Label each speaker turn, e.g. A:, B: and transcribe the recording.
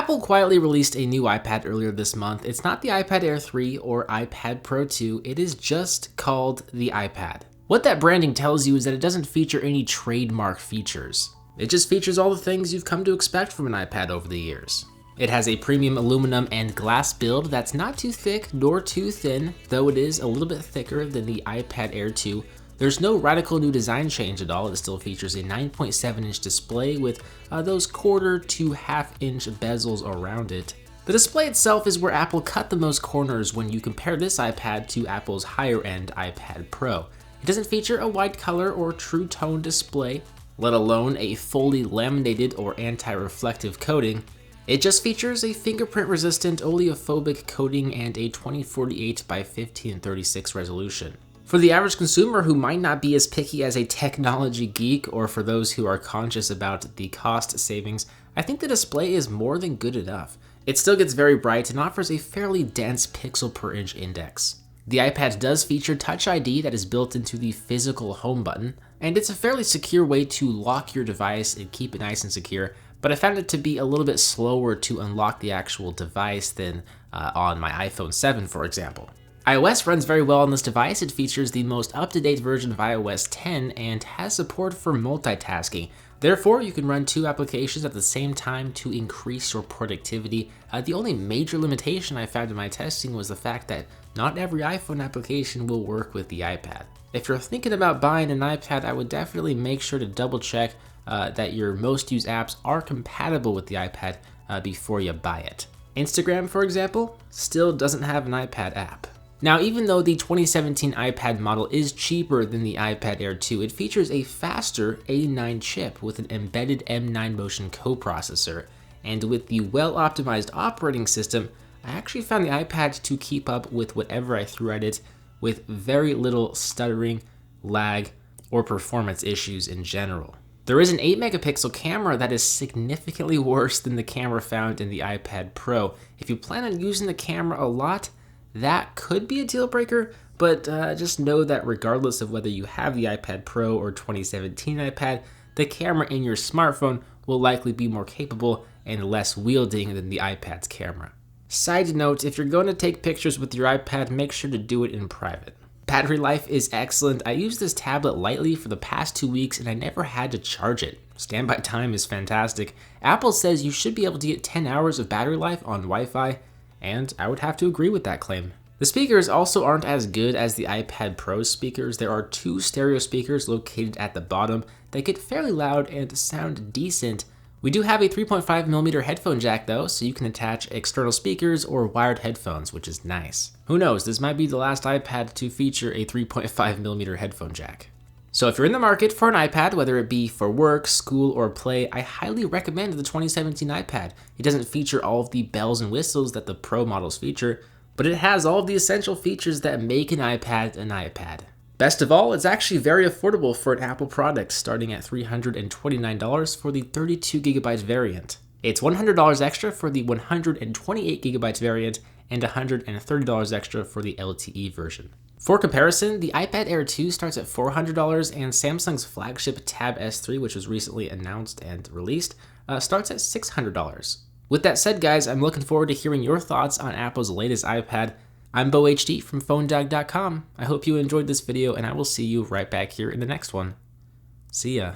A: Apple quietly released a new iPad earlier this month. It's not the iPad Air 3 or iPad Pro 2, it is just called the iPad. What that branding tells you is that it doesn't feature any trademark features. It just features all the things you've come to expect from an iPad over the years. It has a premium aluminum and glass build that's not too thick nor too thin, though it is a little bit thicker than the iPad Air 2. There's no radical new design change at all. It still features a 9.7-inch display with those quarter to half-inch bezels around it. The display itself is where Apple cut the most corners when you compare this iPad to Apple's higher-end iPad Pro. It doesn't feature a wide color or true tone display, let alone a fully laminated or anti-reflective coating. It just features a fingerprint-resistant oleophobic coating and a 2048 by 1536 resolution. For the average consumer who might not be as picky as a technology geek, or for those who are conscious about the cost savings, I think the display is more than good enough. It still gets very bright and offers a fairly dense pixel per inch index. The iPad does feature Touch ID that is built into the physical home button, and it's a fairly secure way to lock your device and keep it nice and secure, but I found it to be a little bit slower to unlock the actual device than on my iPhone 7, for example. iOS runs very well on this device. It features the most up-to-date version of iOS 10 and has support for multitasking. Therefore, you can run two applications at the same time to increase your productivity. The only major limitation I found in my testing was the fact that not every iPhone application will work with the iPad. If you're thinking about buying an iPad, I would definitely make sure to double check that your most used apps are compatible with the iPad before you buy it. Instagram, for example, still doesn't have an iPad app. Now, even though the 2017 iPad model is cheaper than the iPad Air 2, it features a faster A9 chip with an embedded M9 Motion coprocessor, and with the well-optimized operating system, I actually found the iPad to keep up with whatever I threw at it with very little stuttering, lag, or performance issues in general. There is an 8-megapixel camera that is significantly worse than the camera found in the iPad Pro. If you plan on using the camera a lot, that could be a deal breaker, but just know that regardless of whether you have the iPad Pro or 2017 iPad, the camera in your smartphone will likely be more capable and less wielding than the iPad's camera. Side note, if you're going to take pictures with your iPad, make sure to do it in private. Battery life is excellent. I used this tablet lightly for the past 2 weeks and I never had to charge it. Standby time is fantastic. Apple says you should be able to get 10 hours of battery life on Wi-Fi, and I would have to agree with that claim. The speakers also aren't as good as the iPad Pro speakers. There are 2 stereo speakers located at the bottom that get fairly loud and sound decent. We do have a 3.5mm headphone jack though, so you can attach external speakers or wired headphones, which is nice. Who knows, this might be the last iPad to feature a 3.5mm headphone jack. So if you're in the market for an iPad, whether it be for work, school, or play, I highly recommend the 2017 iPad. It doesn't feature all of the bells and whistles that the Pro models feature, but it has all of the essential features that make an iPad an iPad. Best of all, it's actually very affordable for an Apple product, starting at $329 for the 32GB variant. It's $100 extra for the 128GB variant and $130 extra for the LTE version. For comparison, the iPad Air 2 starts at $400 and Samsung's flagship Tab S3, which was recently announced and released, starts at $600. With that said, guys, I'm looking forward to hearing your thoughts on Apple's latest iPad. I'm BoHD from PhoneDog.com. I hope you enjoyed this video, and I will see you right back here in the next one. See ya.